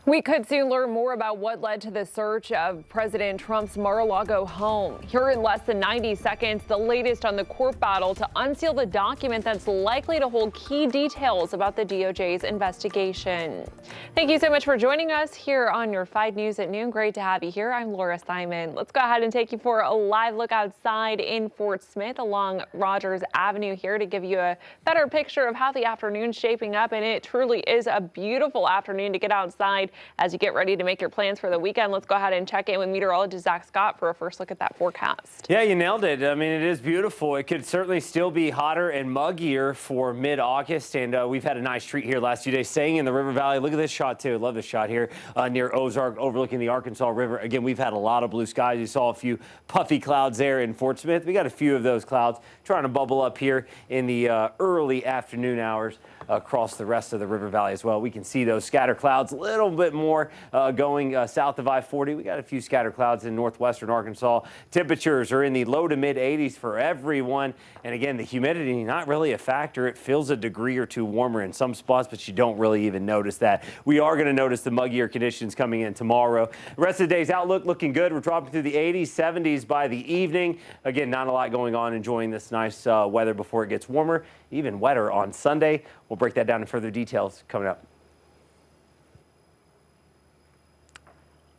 We could soon learn more about what led to the search of President Trump's Mar-a-Lago home. Here in less than 90 seconds, the latest on the court battle to unseal the document that's likely to hold key details about the DOJ's investigation. Thank you so much for joining us here on your 5 News at noon. Great to have you here. I'm Laura Simon. Let's go ahead and take you for a live look outside in Fort Smith along Rogers Avenue here to give you a better picture of how the afternoon's shaping up. And it truly is a beautiful afternoon to get outside. As you get ready to make your plans for the weekend, let's go ahead and check in with meteorologist Zach Scott for a first look at that forecast. Yeah, you nailed it. I mean, it is beautiful. It could certainly still be hotter and muggier for mid-August, and we've had a nice treat here last few days staying in the River Valley. Look at this shot, too. Love this shot here near Ozark, overlooking the Arkansas River. Again, we've had a lot of blue skies. You saw a few puffy clouds there in Fort Smith. We got a few of those clouds trying to bubble up here in the early afternoon hours across the rest of the River Valley as well. We can see those scatter clouds a little bit more going south of I-40. We got a few scatter clouds in northwestern Arkansas. Temperatures are in the low to mid 80s for everyone. And again, the humidity, not really a factor. It feels a degree or two warmer in some spots, but you don't really even notice that. We are going to notice the muggier conditions coming in tomorrow. The rest of the day's outlook looking good. We're dropping through the 80s, 70s by the evening. Again, not a lot going on, enjoying this nice weather before it gets warmer, even wetter on Sunday. We'll break that down in further details coming up.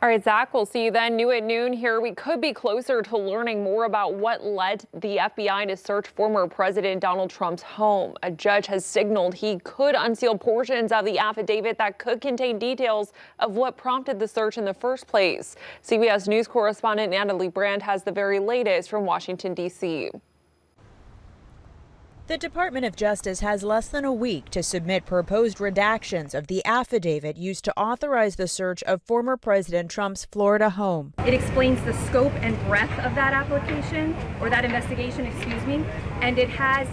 All right, Zach, we'll see you then. New at noon here. We could be closer to learning more about what led the FBI to search former President Donald Trump's home. A judge has signaled he could unseal portions of the affidavit that could contain details of what prompted the search in the first place. CBS News correspondent Natalie Brandt has the very latest from Washington, D.C. The Department of Justice has less than a week to submit proposed redactions of the affidavit used to authorize the search of former President Trump's Florida home. It explains the scope and breadth of that application, or that investigation, excuse me, and it has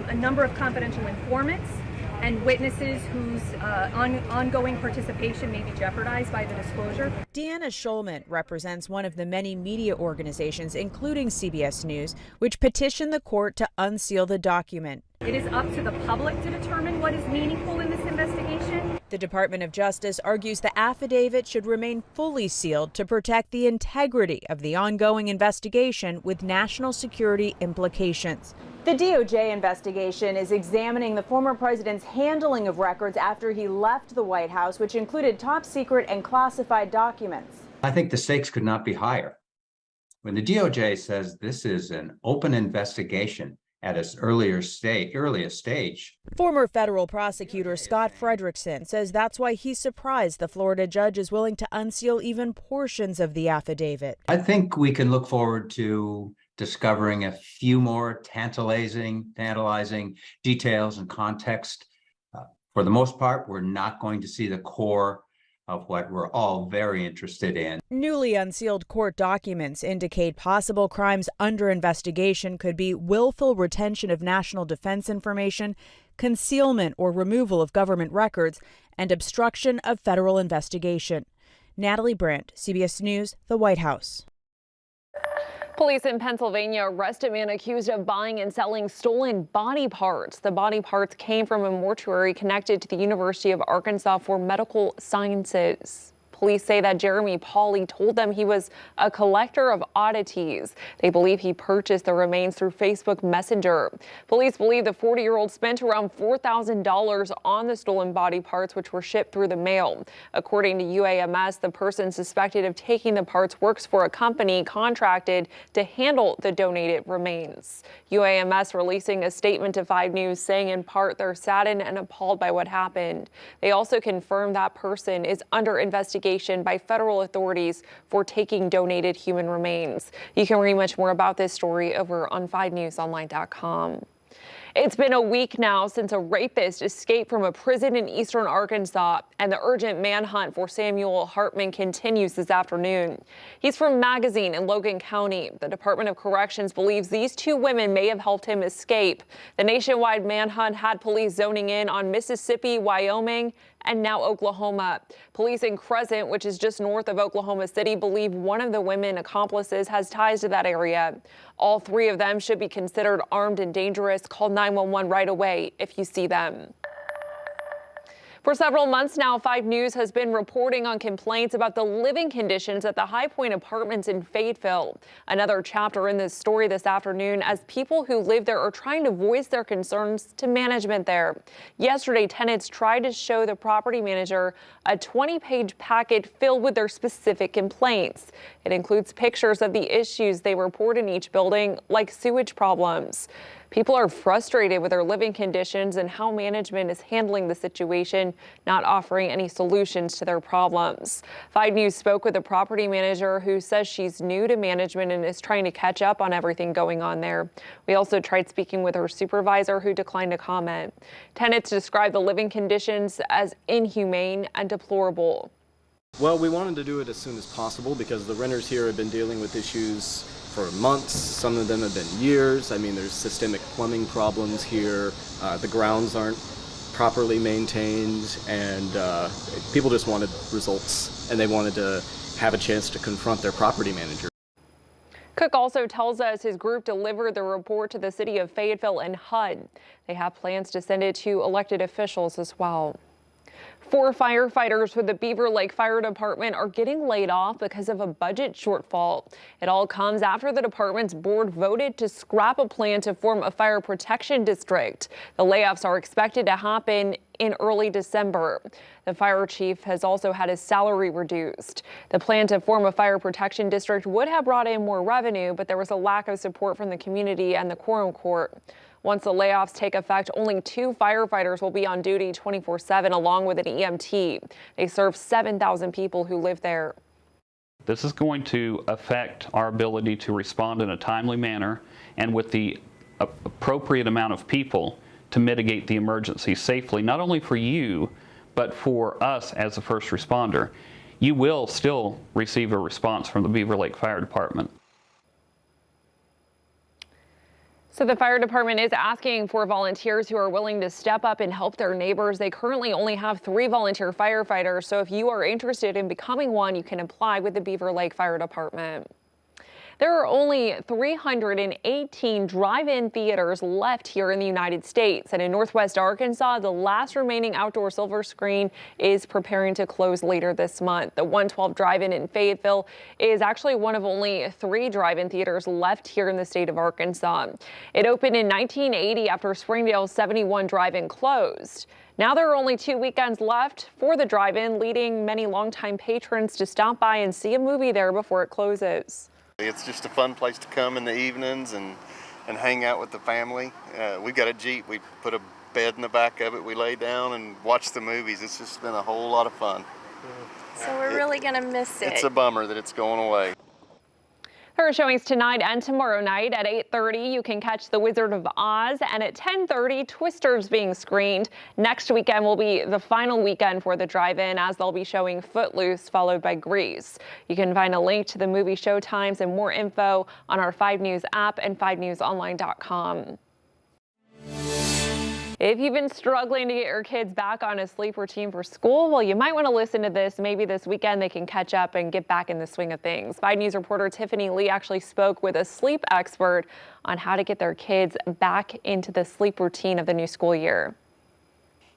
a number of confidential informants and witnesses whose ongoing participation may be jeopardized by the disclosure. Deanna Schulman represents one of the many media organizations, including CBS News, which petitioned the court to unseal the document. It is up to the public to determine what is meaningful in this investigation. The Department of Justice argues the affidavit should remain fully sealed to protect the integrity of the ongoing investigation with national security implications. The DOJ investigation is examining the former president's handling of records after he left the White House, which included top secret and classified documents. I think the stakes could not be higher. When the DOJ says this is an open investigation at its earliest stage. Former federal prosecutor Scott Frederickson says that's why he's surprised the Florida judge is willing to unseal even portions of the affidavit. I think we can look forward to discovering a few more tantalizing details and context. For the most part, we're not going to see the core of what we're all very interested in. Newly unsealed court documents indicate possible crimes under investigation could be willful retention of national defense information, concealment or removal of government records, and obstruction of federal investigation. Natalie Brandt, CBS News, the White House. Police in Pennsylvania arrest a man accused of buying and selling stolen body parts. The body parts came from a mortuary connected to the University of Arkansas for Medical Sciences. Police say that Jeremy Pauley told them he was a collector of oddities. They believe he purchased the remains through Facebook Messenger. Police believe the 40-year-old spent around $4,000 on the stolen body parts, which were shipped through the mail. According to UAMS, the person suspected of taking the parts works for a company contracted to handle the donated remains. UAMS releasing a statement to 5 News saying in part they're saddened and appalled by what happened. They also confirmed that person is under investigation by federal authorities for taking donated human remains. You can read much more about this story over on 5newsonline.com. It's been a week now since a rapist escaped from a prison in eastern Arkansas, and the urgent manhunt for Samuel Hartman continues this afternoon. He's from Magazine in Logan County. The Department of Corrections believes these 2 women may have helped him escape. The nationwide manhunt had police zoning in on Mississippi, Wyoming, and now Oklahoma. Police in Crescent, which is just north of Oklahoma City, believe one of the women accomplices has ties to that area. All 3 of them should be considered armed and dangerous. Call 911 right away if you see them. For several months now, 5 News has been reporting on complaints about the living conditions at the High Point Apartments in Fayetteville. Another chapter in this story this afternoon as people who live there are trying to voice their concerns to management there. Yesterday, tenants tried to show the property manager a 20-page packet filled with their specific complaints. It includes pictures of the issues they report in each building, like sewage problems. People are frustrated with their living conditions and how management is handling the situation, not offering any solutions to their problems. 5 News spoke with a property manager who says she's new to management and is trying to catch up on everything going on there. We also tried speaking with her supervisor, who declined to comment. Tenants described the living conditions as inhumane and deplorable. Well, we wanted to do it as soon as possible because the renters here have been dealing with issues for months. Some of them have been years. I mean, there's systemic plumbing problems here. The grounds aren't properly maintained, and people just wanted results, and they wanted to have a chance to confront their property manager. Cook also tells us his group delivered the report to the city of Fayetteville and HUD. They have plans to send it to elected officials as well. 4 firefighters with the Beaver Lake Fire Department are getting laid off because of a budget shortfall. It all comes after the department's board voted to scrap a plan to form a fire protection district. The layoffs are expected to happen in early December. The fire chief has also had his salary reduced. The plan to form a fire protection district would have brought in more revenue, but there was a lack of support from the community and the quorum court. Once the layoffs take effect, only 2 firefighters will be on duty 24/7 along with an EMT. They serve 7,000 people who live there. This is going to affect our ability to respond in a timely manner and with the appropriate amount of people to mitigate the emergency safely, not only for you, but for us as a first responder. You will still receive a response from the Beaver Lake Fire Department. So the fire department is asking for volunteers who are willing to step up and help their neighbors. They currently only have 3 volunteer firefighters. So if you are interested in becoming one, you can apply with the Beaver Lake Fire Department. There are only 318 drive-in theaters left here in the United States. And in Northwest Arkansas, the last remaining outdoor silver screen is preparing to close later this month. The 112 Drive-In in Fayetteville is actually one of only 3 drive-in theaters left here in the state of Arkansas. It opened in 1980 after Springdale's 71 Drive-In closed. Now there are only 2 weekends left for the drive-in, leading many longtime patrons to stop by and see a movie there before it closes. It's just a fun place to come in the evenings and hang out with the family. We've got a Jeep. We put a bed in the back of it. We lay down and watch the movies. It's just been a whole lot of fun. So we're really going to miss it. It's a bummer that it's going away. There are showings tonight and tomorrow night. At 8:30, you can catch The Wizard of Oz, and at 10:30, Twister's being screened. Next weekend will be the final weekend for the drive-in, as they'll be showing Footloose, followed by Grease. You can find a link to the movie showtimes and more info on our 5 News app and 5newsonline.com. If you've been struggling to get your kids back on a sleep routine for school, well, you might want to listen to this. Maybe this weekend they can catch up and get back in the swing of things. 5 News reporter Tiffany Lee actually spoke with a sleep expert on how to get their kids back into the sleep routine of the new school year.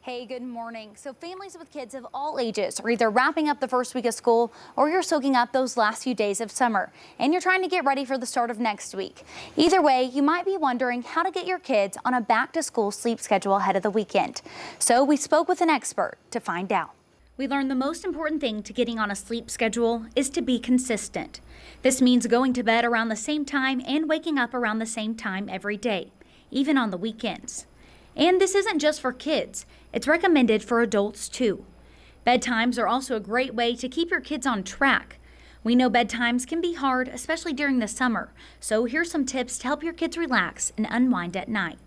Hey, good morning. So families with kids of all ages are either wrapping up the first week of school or you're soaking up those last few days of summer and you're trying to get ready for the start of next week. Either way, you might be wondering how to get your kids on a back to school sleep schedule ahead of the weekend. So we spoke with an expert to find out. We learned the most important thing to getting on a sleep schedule is to be consistent. This means going to bed around the same time and waking up around the same time every day, even on the weekends. And this isn't just for kids. It's recommended for adults too. Bedtimes are also a great way to keep your kids on track. We know bedtimes can be hard, especially during the summer. So here's some tips to help your kids relax and unwind at night.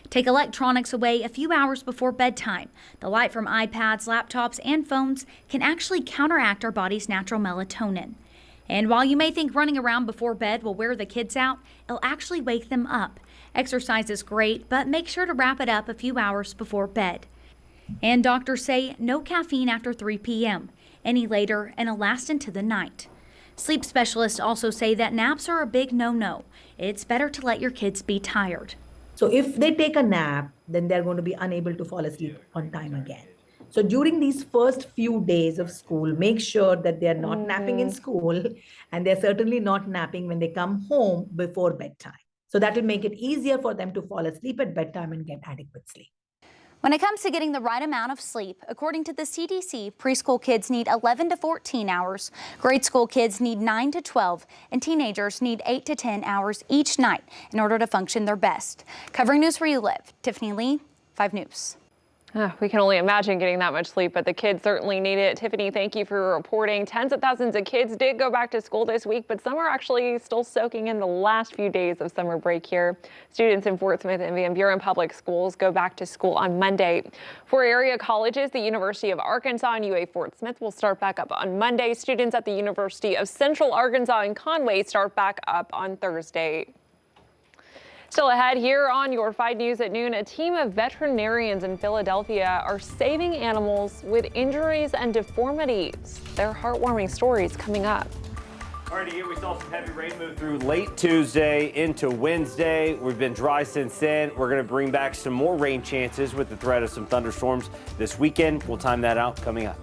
Take electronics away a few hours before bedtime. The light from iPads, laptops, and phones can actually counteract our body's natural melatonin. And while you may think running around before bed will wear the kids out, it'll actually wake them up. Exercise is great, but make sure to wrap it up a few hours before bed. And doctors say no caffeine after 3 p.m., any later, and it'll last into the night. Sleep specialists also say that naps are a big no-no. It's better to let your kids be tired. So if they take a nap, then they're going to be unable to fall asleep on time again. So during these first few days of school, make sure that they're not napping in school, and they're certainly not napping when they come home before bedtime. So that will make it easier for them to fall asleep at bedtime and get adequate sleep. When it comes to getting the right amount of sleep, according to the CDC, preschool kids need 11 to 14 hours, grade school kids need 9 to 12, and teenagers need 8 to 10 hours each night in order to function their best. Covering news where you live, Tiffany Lee, 5 News. We can only imagine getting that much sleep, but the kids certainly need it. Tiffany, thank you for your reporting. Tens of thousands of kids did go back to school this week, but some are actually still soaking in the last few days of summer break here. Students in Fort Smith and Van Buren Public Schools go back to school on Monday. For area colleges, the University of Arkansas and UA Fort Smith will start back up on Monday. Students at the University of Central Arkansas and Conway start back up on Thursday. Still ahead here on your 5 News at noon, a team of veterinarians in Philadelphia are saving animals with injuries and deformities. Their heartwarming stories coming up. Alrighty, here we saw some heavy rain move through late Tuesday into Wednesday. We've been dry since then. We're going to bring back some more rain chances with the threat of some thunderstorms this weekend. We'll time that out coming up.